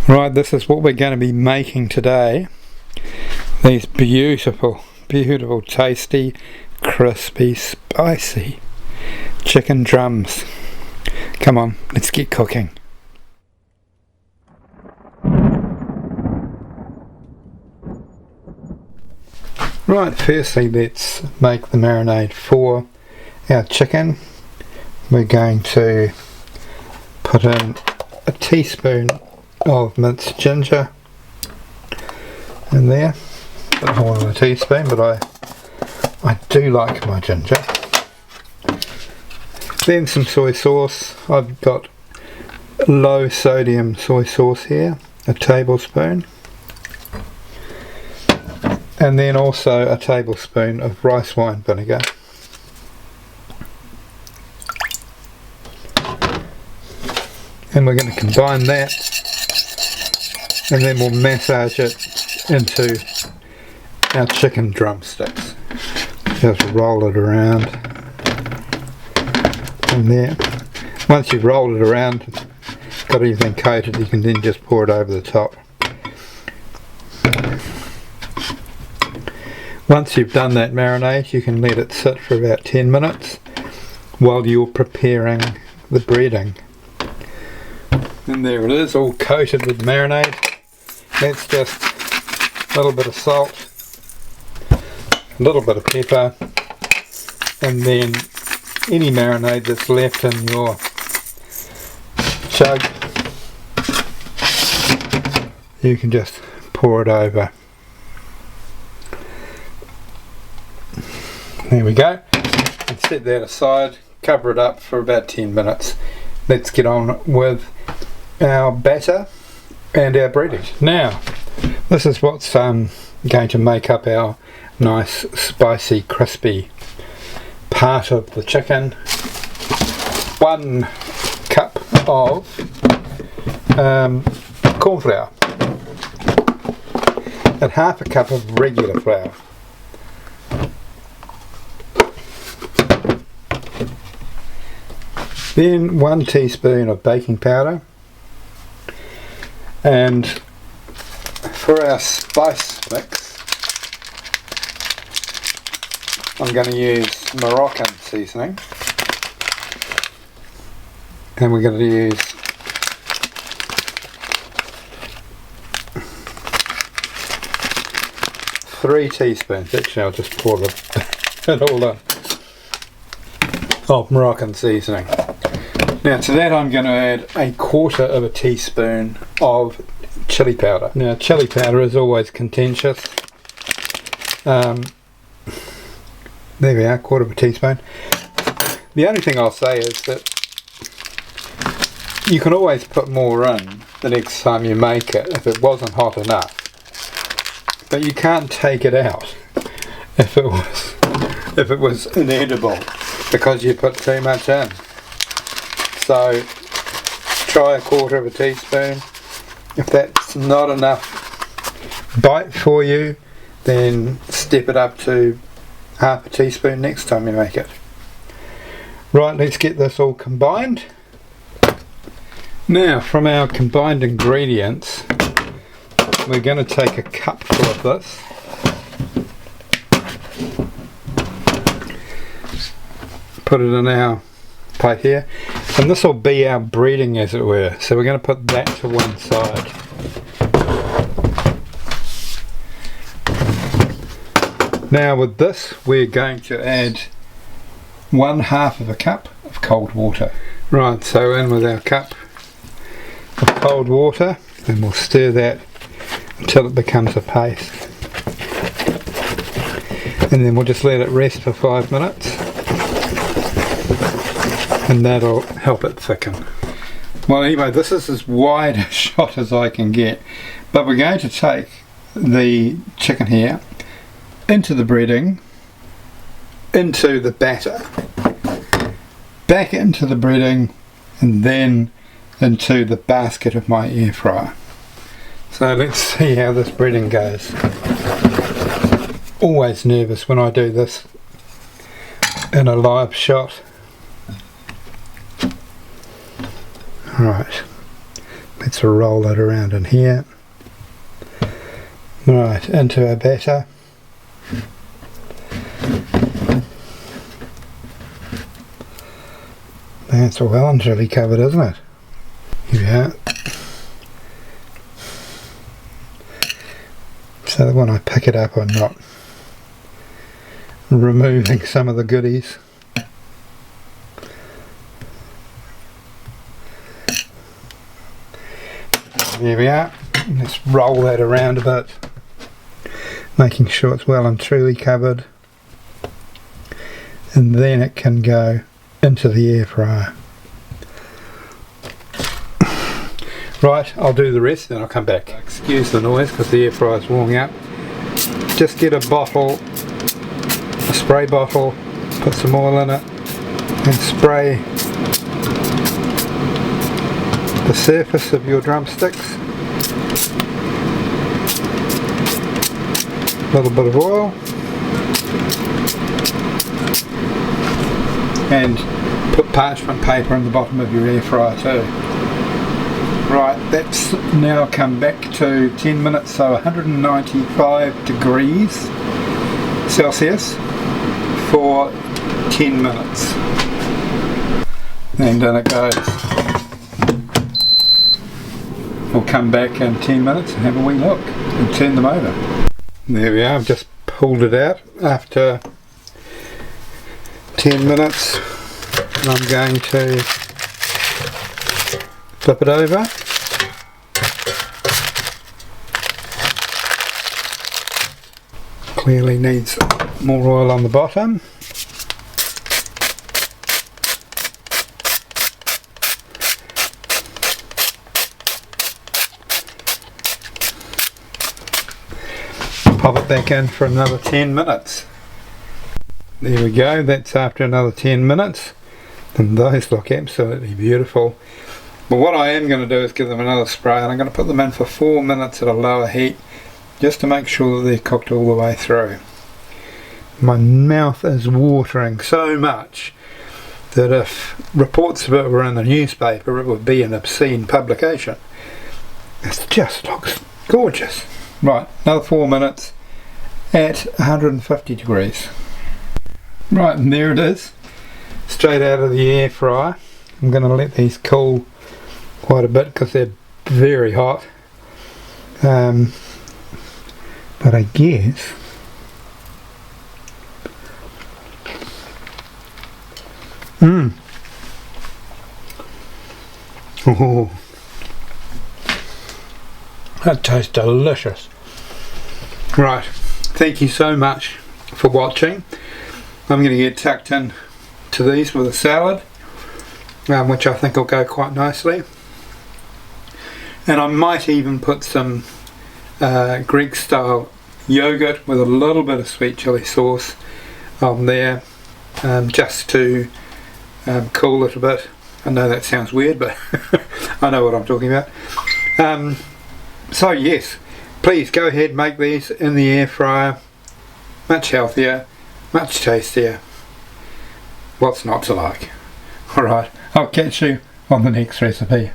Right, this is what we're going to be making today. These beautiful, tasty, crispy, spicy chicken drums. Come on, let's get cooking. Right, firstly let's make the marinade for our chicken. We're going to put in a teaspoon of minced ginger in there. A bit more than a teaspoon, but I do like my ginger. Then some soy sauce. I've got low sodium soy sauce here, a tablespoon. And then also a tablespoon of rice wine vinegar. And we're going to combine that, and then we'll massage it into our chicken drumsticks. Just roll it around in there. Once you've rolled it around, got everything coated, you can then just pour it over the top. Once you've done that marinade, you can let it sit for about 10 minutes while you're preparing the breading. And there it is, all coated with marinade. That's just a little bit of salt, a little bit of pepper, and then any marinade that's left in your jug, you can just pour it over. There we go. And set that aside, cover it up for about 10 minutes. Let's get on with our batter and our breading. Now, this is what's going to make up our nice spicy crispy part of the chicken. 1 cup of cornflour and half a cup of regular flour. Then 1 teaspoon of baking powder, and for our spice mix I'm going to use Moroccan seasoning, and we're going to use 3 teaspoons, actually I'll just pour it all in, of Moroccan seasoning. Now to that I'm going to add 1/4 teaspoon of chili powder. Now chili powder is always contentious. There we are, 1/4 teaspoon. The only thing I'll say is that you can always put more in the next time you make it if it wasn't hot enough. But you can't take it out if it was inedible because you put too much in. So try 1/4 teaspoon. If that's not enough bite for you, then step it up to 1/2 teaspoon next time you make it. Right, let's get this all combined. Now from our combined ingredients, we're going to take a cupful of this. Put it in our plate here, and this will be our breading, as it were, so we're going to put that to one side. Now with this we're going to add 1/2 cup of cold water. Right, so in with our cup of cold water, and we'll stir that until it becomes a paste, and then we'll just let it rest for 5 minutes, and that'll help it thicken. Well, anyway, this is as wide a shot as I can get, but we're going to take the chicken here into the breading, into the batter, back into the breading, and then into the basket of my air fryer. So let's see how this breading goes. Always nervous when I do this in a live shot. Right, Let's roll that around in here. Right, into our batter. That's well and truly covered, isn't it? Here we are. So that when I pick it up, I'm not removing some of the goodies. There we are. Let's roll that around a bit, making sure it's well and truly covered, and then it can go into the air fryer. Right, I'll do the rest, then I'll come back. Excuse the noise because the air fryer is warming up. Just get a bottle, a spray bottle, put some oil in it, and spray the surface of your drumsticks. A little bit of oil, and put parchment paper in the bottom of your air fryer too. Right, that's now come back to 10 minutes, so 195 degrees Celsius for 10 minutes. And then it goes. We'll come back in 10 minutes and have a wee look and turn them over. There we are, I've just pulled it out after 10 minutes, and I'm going to flip it over. Clearly needs more oil on the bottom. Pop it back in for another 10 minutes. There we go, that's after another 10 minutes, and those look absolutely beautiful. But what I am going to do is give them another spray, and I'm going to put them in for 4 minutes at a lower heat, just to make sure that they're cooked all the way through. My mouth is watering so much that if reports of it were in the newspaper, it would be an obscene publication. It just looks gorgeous. Right, another 4 minutes at 150 degrees. Right, and there it is, straight out of the air fryer. I'm going to let these cool quite a bit because they're very hot. But I guess oh, that tastes delicious. Right, thank you so much for watching. I'm going to get tucked in to these with a salad, which I think will go quite nicely, and I might even put some Greek style yogurt with a little bit of sweet chili sauce on there, just to cool it a bit. I know that sounds weird, but I know what I'm talking about. So yes, please go ahead, make these in the air fryer. Much healthier, much tastier. What's not to like? Alright, I'll catch you on the next recipe.